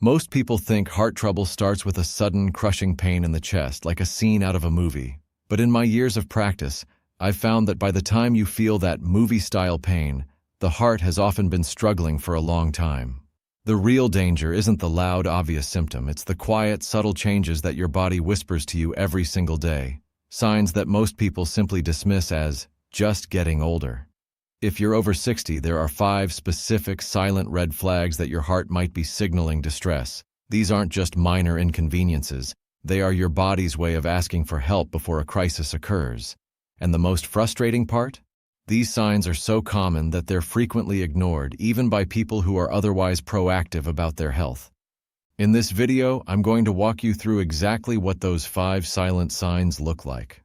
Most people think heart trouble starts with a sudden, crushing pain in the chest, like a scene out of a movie. But in my years of practice, I've found that by the time you feel that movie-style pain, the heart has often been struggling for a long time. The real danger isn't the loud, obvious symptom. It's the quiet, subtle changes that your body whispers to you every single day. Signs that most people simply dismiss as just getting older. If you're over 60, there are 5 specific silent red flags that your heart might be signaling distress. These aren't just minor inconveniences. They are your body's way of asking for help before a crisis occurs. And the most frustrating part? These signs are so common that they're frequently ignored, even by people who are otherwise proactive about their health. In this video, I'm going to walk you through exactly what those 5 silent signs look like.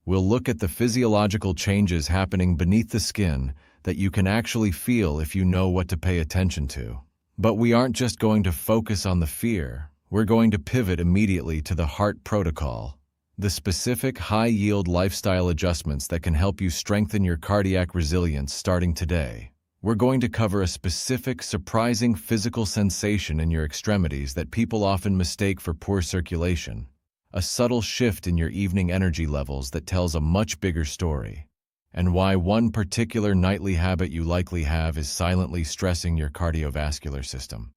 We'll look at the physiological changes happening beneath the skin that you can actually feel if you know what to pay attention to. But we aren't just going to focus on the fear. We're going to pivot immediately to the heart protocol, the specific high-yield lifestyle adjustments that can help you strengthen your cardiac resilience starting today. We're going to cover a specific, surprising physical sensation in your extremities that people often mistake for poor circulation, a subtle shift in your evening energy levels that tells a much bigger story, and why one particular nightly habit you likely have is silently stressing your cardiovascular system.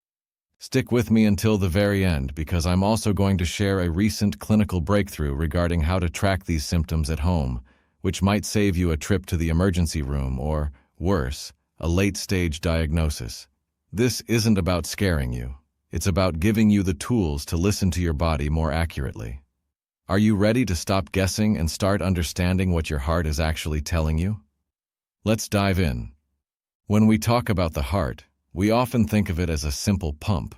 Stick with me until the very end, because I'm also going to share a recent clinical breakthrough regarding how to track these symptoms at home, which might save you a trip to the emergency room or, worse, a late-stage diagnosis. This isn't about scaring you. It's about giving you the tools to listen to your body more accurately. Are you ready to stop guessing and start understanding what your heart is actually telling you? Let's dive in. When we talk about the heart, we often think of it as a simple pump,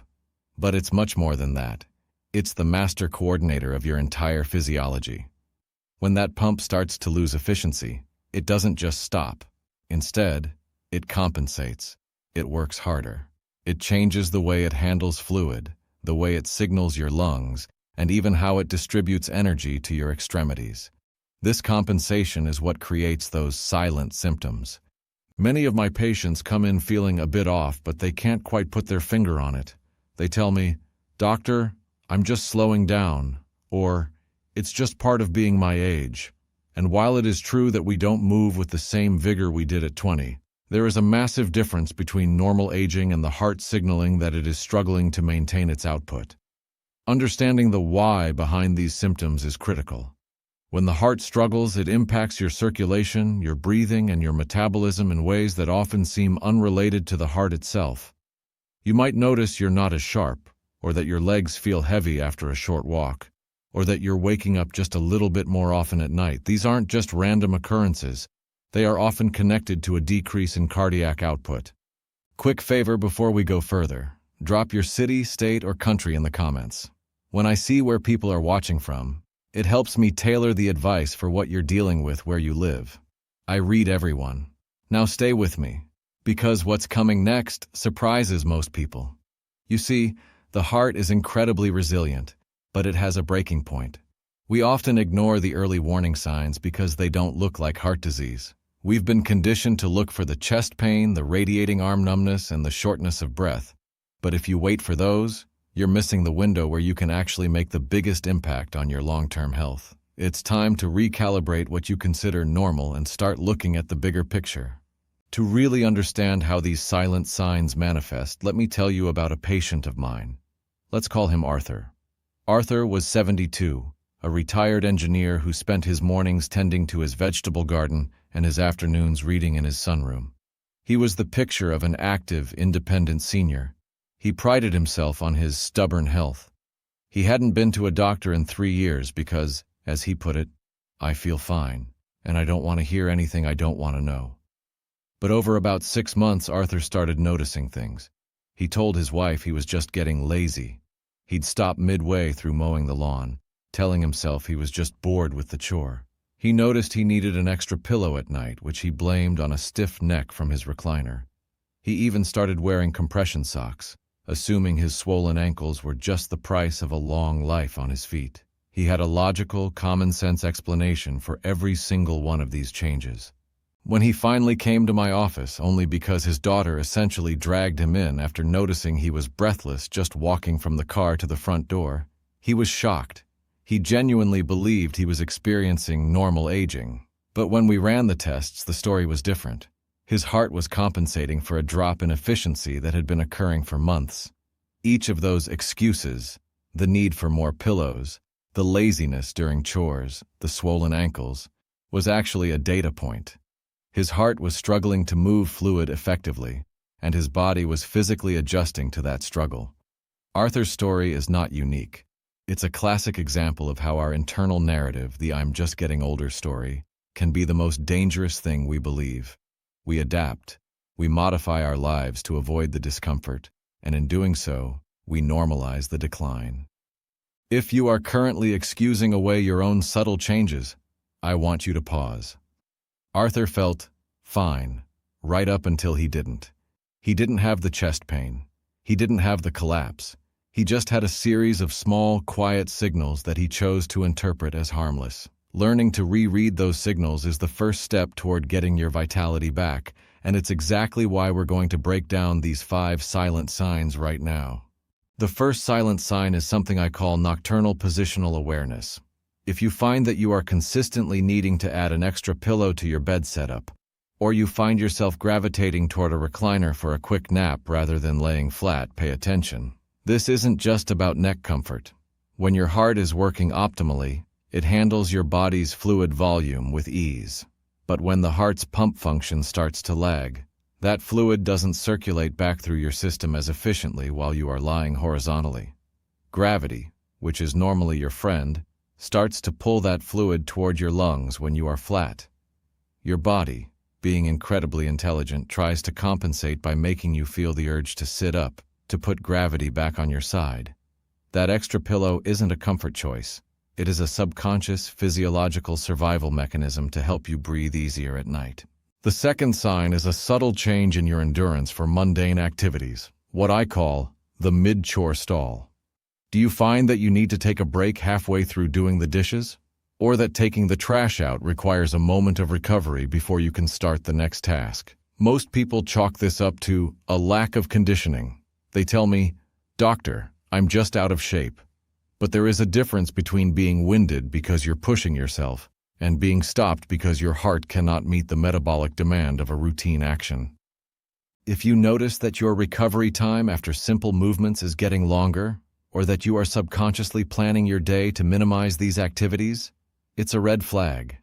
but it's much more than that. It's the master coordinator of your entire physiology. When that pump starts to lose efficiency, it doesn't just stop. Instead, it compensates. It works harder. It changes the way it handles fluid, the way it signals your lungs, and even how it distributes energy to your extremities. This compensation is what creates those silent symptoms. Many of my patients come in feeling a bit off, but they can't quite put their finger on it. They tell me, "Doctor, I'm just slowing down," or "It's just part of being my age." And while it is true that we don't move with the same vigor we did at 20, there is a massive difference between normal aging and the heart signaling that it is struggling to maintain its output. Understanding the why behind these symptoms is critical. When the heart struggles, it impacts your circulation, your breathing, and your metabolism in ways that often seem unrelated to the heart itself. You might notice you're not as sharp, or that your legs feel heavy after a short walk, or that you're waking up just a little bit more often at night. These aren't just random occurrences. They are often connected to a decrease in cardiac output. Quick favor before we go further. Drop your city, state, or country in the comments. When I see where people are watching from, it helps me tailor the advice for what you're dealing with where you live. I read everyone. Now stay with me, because what's coming next surprises most people. You see, the heart is incredibly resilient, but it has a breaking point. We often ignore the early warning signs because they don't look like heart disease. We've been conditioned to look for the chest pain, the radiating arm numbness, and the shortness of breath. But if you wait for those, you're missing the window where you can actually make the biggest impact on your long-term health. It's time to recalibrate what you consider normal and start looking at the bigger picture. To really understand how these silent signs manifest, let me tell you about a patient of mine. Let's call him Arthur. Arthur was 72, a retired engineer who spent his mornings tending to his vegetable garden and his afternoons reading in his sunroom. He was the picture of an active, independent senior. He prided himself on his stubborn health. He hadn't been to a doctor in 3 years because, as he put it, "I feel fine, and I don't want to hear anything I don't want to know." But over about 6 months, Arthur started noticing things. He told his wife he was just getting lazy. He'd stop midway through mowing the lawn, telling himself he was just bored with the chore. He noticed he needed an extra pillow at night, which he blamed on a stiff neck from his recliner. He even started wearing compression socks, assuming his swollen ankles were just the price of a long life on his feet. He had a logical, common-sense explanation for every single one of these changes. When he finally came to my office only because his daughter essentially dragged him in after noticing he was breathless just walking from the car to the front door, he was shocked. He genuinely believed he was experiencing normal aging. But when we ran the tests, the story was different. His heart was compensating for a drop in efficiency that had been occurring for months. Each of those excuses, the need for more pillows, the laziness during chores, the swollen ankles, was actually a data point. His heart was struggling to move fluid effectively, and his body was physically adjusting to that struggle. Arthur's story is not unique. It's a classic example of how our internal narrative, the "I'm just getting older" story, can be the most dangerous thing we believe. We adapt, we modify our lives to avoid the discomfort, and in doing so, we normalize the decline. If you are currently excusing away your own subtle changes, I want you to pause. Arthur felt fine, right up until he didn't. He didn't have the chest pain. He didn't have the collapse. He just had a series of small, quiet signals that he chose to interpret as harmless. Learning to reread those signals is the first step toward getting your vitality back, and it's exactly why we're going to break down these 5 silent signs right now. The first silent sign is something I call nocturnal positional awareness. If you find that you are consistently needing to add an extra pillow to your bed setup, or you find yourself gravitating toward a recliner for a quick nap rather than laying flat, pay attention. This isn't just about neck comfort. When your heart is working optimally, it handles your body's fluid volume with ease. But when the heart's pump function starts to lag, that fluid doesn't circulate back through your system as efficiently while you are lying horizontally. Gravity, which is normally your friend, starts to pull that fluid toward your lungs when you are flat. Your body, being incredibly intelligent, tries to compensate by making you feel the urge to sit up, to put gravity back on your side. That extra pillow isn't a comfort choice. It is a subconscious, physiological survival mechanism to help you breathe easier at night. The second sign is a subtle change in your endurance for mundane activities, what I call the mid-chore stall. Do you find that you need to take a break halfway through doing the dishes? Or that taking the trash out requires a moment of recovery before you can start the next task? Most people chalk this up to a lack of conditioning. They tell me, "Doctor, I'm just out of shape." But there is a difference between being winded because you're pushing yourself and being stopped because your heart cannot meet the metabolic demand of a routine action. If you notice that your recovery time after simple movements is getting longer, or that you are subconsciously planning your day to minimize these activities, it's a red flag.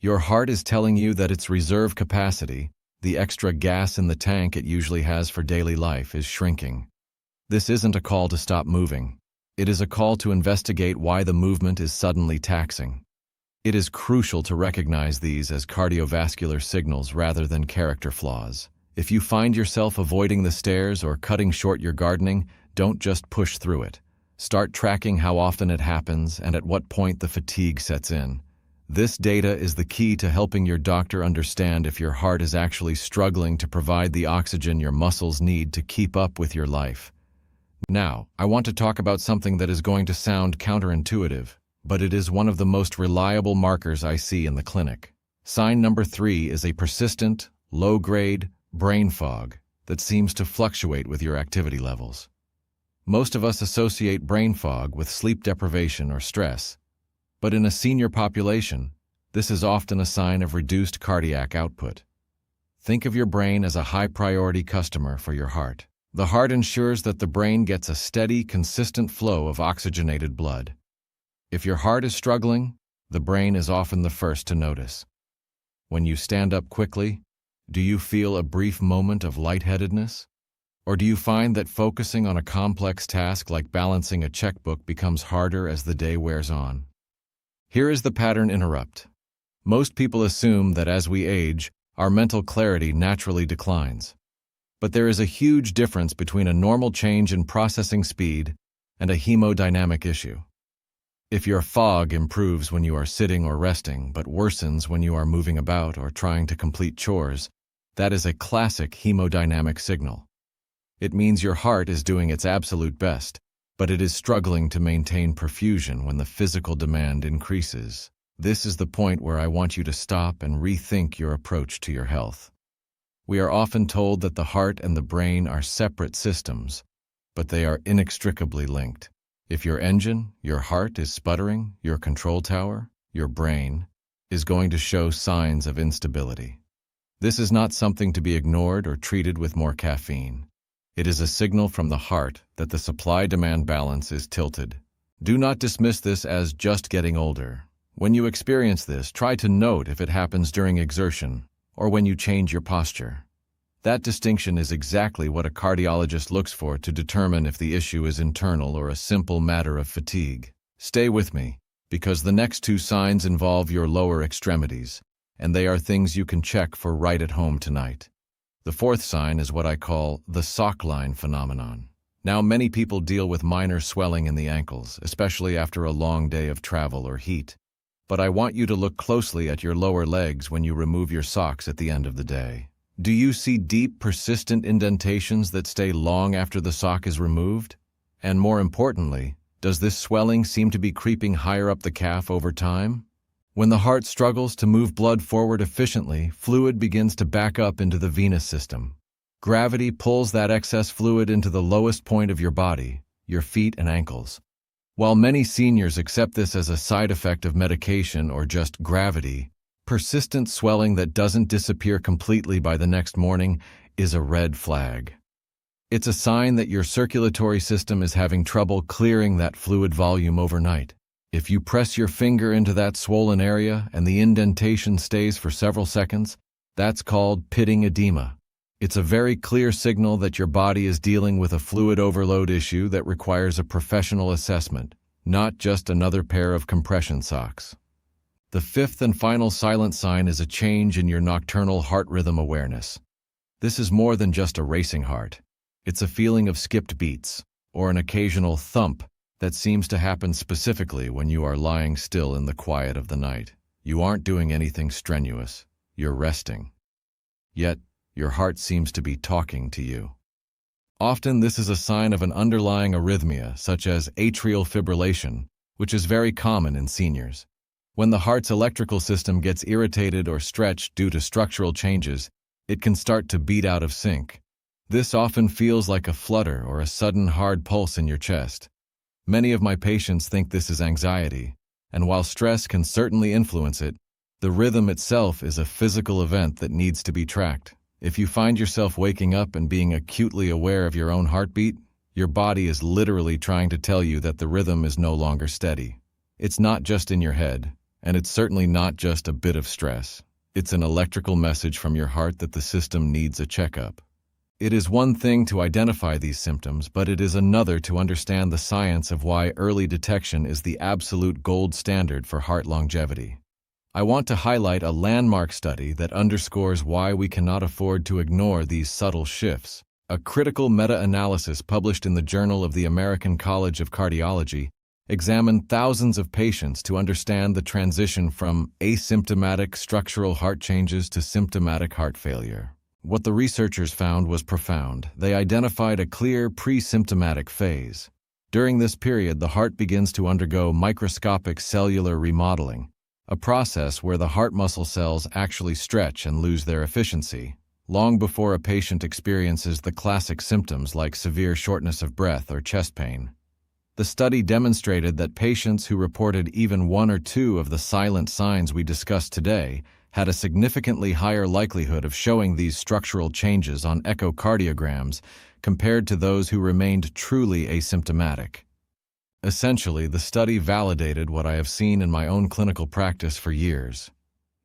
Your heart is telling you that its reserve capacity, the extra gas in the tank it usually has for daily life, is shrinking. This isn't a call to stop moving. It is a call to investigate why the movement is suddenly taxing. It is crucial to recognize these as cardiovascular signals rather than character flaws. If you find yourself avoiding the stairs or cutting short your gardening, don't just push through it. Start tracking how often it happens and at what point the fatigue sets in. This data is the key to helping your doctor understand if your heart is actually struggling to provide the oxygen your muscles need to keep up with your life. Now, I want to talk about something that is going to sound counterintuitive, but it is one of the most reliable markers I see in the clinic. Sign number 3 is a persistent, low-grade brain fog that seems to fluctuate with your activity levels. Most of us associate brain fog with sleep deprivation or stress, but in a senior population, this is often a sign of reduced cardiac output. Think of your brain as a high-priority customer for your heart. The heart ensures that the brain gets a steady, consistent flow of oxygenated blood. If your heart is struggling, the brain is often the first to notice. When you stand up quickly, do you feel a brief moment of lightheadedness? Or do you find that focusing on a complex task like balancing a checkbook becomes harder as the day wears on? Here is the pattern interrupt. Most people assume that as we age, our mental clarity naturally declines. But there is a huge difference between a normal change in processing speed and a hemodynamic issue. If your fog improves when you are sitting or resting, but worsens when you are moving about or trying to complete chores, that is a classic hemodynamic signal. It means your heart is doing its absolute best, but it is struggling to maintain perfusion when the physical demand increases. This is the point where I want you to stop and rethink your approach to your health. We are often told that the heart and the brain are separate systems, but they are inextricably linked. If your engine, your heart, is sputtering, your control tower, your brain, is going to show signs of instability. This is not something to be ignored or treated with more caffeine. It is a signal from the heart that the supply-demand balance is tilted. Do not dismiss this as just getting older. When you experience this, try to note if it happens during exertion or when you change your posture. That distinction is exactly what a cardiologist looks for to determine if the issue is internal or a simple matter of fatigue. Stay with me, because the next two signs involve your lower extremities, and they are things you can check for right at home tonight. The fourth sign is what I call the sock line phenomenon. Now, many people deal with minor swelling in the ankles, especially after a long day of travel or heat. But I want you to look closely at your lower legs when you remove your socks at the end of the day. Do you see deep, persistent indentations that stay long after the sock is removed? And more importantly, does this swelling seem to be creeping higher up the calf over time? When the heart struggles to move blood forward efficiently, fluid begins to back up into the venous system. Gravity pulls that excess fluid into the lowest point of your body, your feet and ankles. While many seniors accept this as a side effect of medication or just gravity, persistent swelling that doesn't disappear completely by the next morning is a red flag. It's a sign that your circulatory system is having trouble clearing that fluid volume overnight. If you press your finger into that swollen area and the indentation stays for several seconds, that's called pitting edema. It's a very clear signal that your body is dealing with a fluid overload issue that requires a professional assessment, not just another pair of compression socks. The fifth and final silent sign is a change in your nocturnal heart rhythm awareness. This is more than just a racing heart. It's a feeling of skipped beats, or an occasional thump that seems to happen specifically when you are lying still in the quiet of the night. You aren't doing anything strenuous. You're resting. Yet, your heart seems to be talking to you. Often this is a sign of an underlying arrhythmia, such as atrial fibrillation, which is very common in seniors. When the heart's electrical system gets irritated or stretched due to structural changes, it can start to beat out of sync. This often feels like a flutter or a sudden hard pulse in your chest. Many of my patients think this is anxiety, and while stress can certainly influence it, the rhythm itself is a physical event that needs to be tracked. If you find yourself waking up and being acutely aware of your own heartbeat, your body is literally trying to tell you that the rhythm is no longer steady. It's not just in your head, and it's certainly not just a bit of stress. It's an electrical message from your heart that the system needs a checkup. It is one thing to identify these symptoms, but it is another to understand the science of why early detection is the absolute gold standard for heart longevity. I want to highlight a landmark study that underscores why we cannot afford to ignore these subtle shifts. A critical meta-analysis published in the Journal of the American College of Cardiology examined thousands of patients to understand the transition from asymptomatic structural heart changes to symptomatic heart failure. What the researchers found was profound. They identified a clear pre-symptomatic phase. During this period, the heart begins to undergo microscopic cellular remodeling, a process where the heart muscle cells actually stretch and lose their efficiency, long before a patient experiences the classic symptoms like severe shortness of breath or chest pain. The study demonstrated that patients who reported even one or two of the silent signs we discussed today had a significantly higher likelihood of showing these structural changes on echocardiograms compared to those who remained truly asymptomatic. Essentially, the study validated what I have seen in my own clinical practice for years.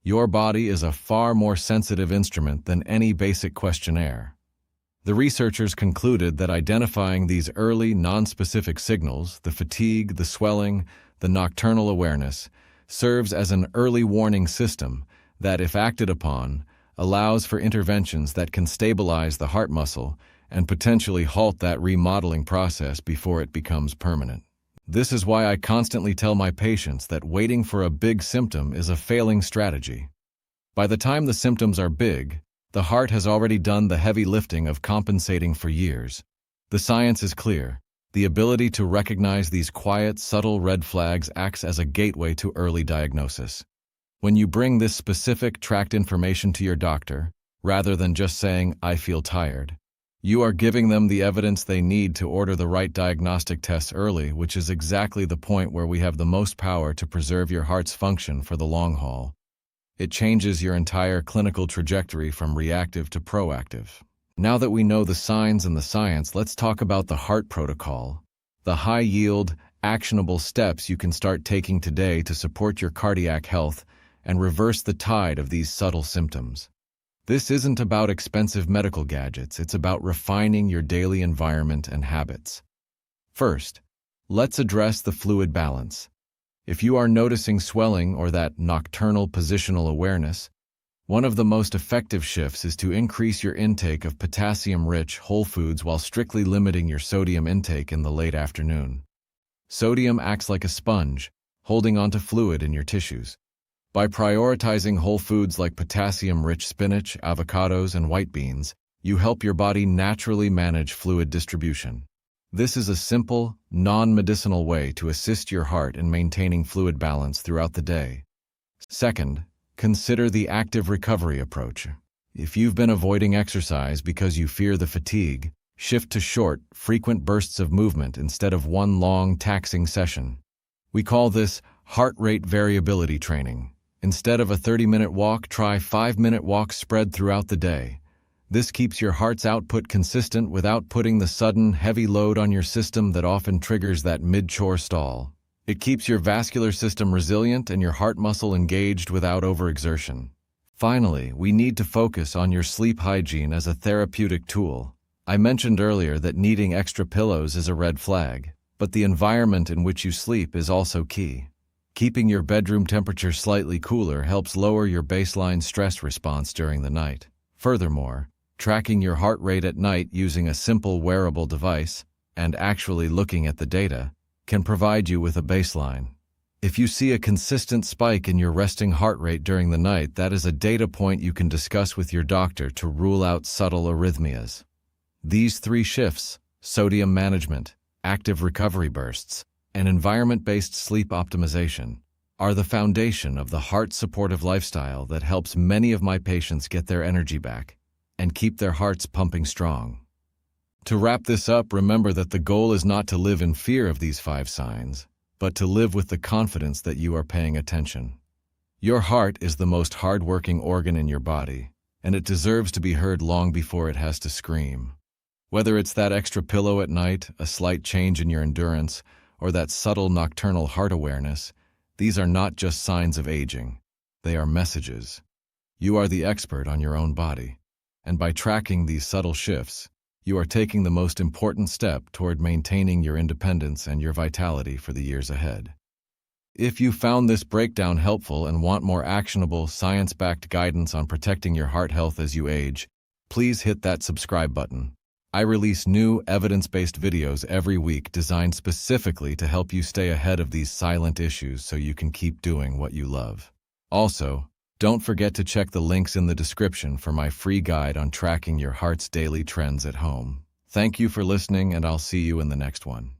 Your body is a far more sensitive instrument than any basic questionnaire. The researchers concluded that identifying these early, nonspecific signals, the fatigue, the swelling, the nocturnal awareness, serves as an early warning system that, if acted upon, allows for interventions that can stabilize the heart muscle and potentially halt that remodeling process before it becomes permanent. This is why I constantly tell my patients that waiting for a big symptom is a failing strategy. By the time the symptoms are big, the heart has already done the heavy lifting of compensating for years. The science is clear. The ability to recognize these quiet, subtle red flags acts as a gateway to early diagnosis. When you bring this specific, tracked information to your doctor, rather than just saying, "I feel tired," you are giving them the evidence they need to order the right diagnostic tests early, which is exactly the point where we have the most power to preserve your heart's function for the long haul. It changes your entire clinical trajectory from reactive to proactive. Now that we know the signs and the science, let's talk about the heart protocol, the high-yield, actionable steps you can start taking today to support your cardiac health and reverse the tide of these subtle symptoms. This isn't about expensive medical gadgets, it's about refining your daily environment and habits. First, let's address the fluid balance. If you are noticing swelling or that nocturnal positional awareness, one of the most effective shifts is to increase your intake of potassium-rich whole foods while strictly limiting your sodium intake in the late afternoon. Sodium acts like a sponge, holding onto fluid in your tissues. By prioritizing whole foods like potassium-rich spinach, avocados, and white beans, you help your body naturally manage fluid distribution. This is a simple, non-medicinal way to assist your heart in maintaining fluid balance throughout the day. Second, consider the active recovery approach. If you've been avoiding exercise because you fear the fatigue, shift to short, frequent bursts of movement instead of one long, taxing session. We call this heart rate variability training. Instead of a 30-minute walk, try 5-minute walks spread throughout the day. This keeps your heart's output consistent without putting the sudden, heavy load on your system that often triggers that mid-chore stall. It keeps your vascular system resilient and your heart muscle engaged without overexertion. Finally, we need to focus on your sleep hygiene as a therapeutic tool. I mentioned earlier that needing extra pillows is a red flag, but the environment in which you sleep is also key. Keeping your bedroom temperature slightly cooler helps lower your baseline stress response during the night. Furthermore, tracking your heart rate at night using a simple wearable device and actually looking at the data can provide you with a baseline. If you see a consistent spike in your resting heart rate during the night, that is a data point you can discuss with your doctor to rule out subtle arrhythmias. These 3 shifts, sodium management, active recovery bursts, and environment-based sleep optimization, are the foundation of the heart-supportive lifestyle that helps many of my patients get their energy back and keep their hearts pumping strong. To wrap this up, remember that the goal is not to live in fear of these 5 signs, but to live with the confidence that you are paying attention. Your heart is the most hard-working organ in your body, and it deserves to be heard long before it has to scream. Whether it's that extra pillow at night, a slight change in your endurance, or that subtle nocturnal heart awareness, these are not just signs of aging. They are messages. You are the expert on your own body, and by tracking these subtle shifts, you are taking the most important step toward maintaining your independence and your vitality for the years ahead. If you found this breakdown helpful and want more actionable, science-backed guidance on protecting your heart health as you age, please hit that subscribe button. I release new, evidence-based videos every week designed specifically to help you stay ahead of these silent issues so you can keep doing what you love. Also, don't forget to check the links in the description for my free guide on tracking your heart's daily trends at home. Thank you for listening, and I'll see you in the next one.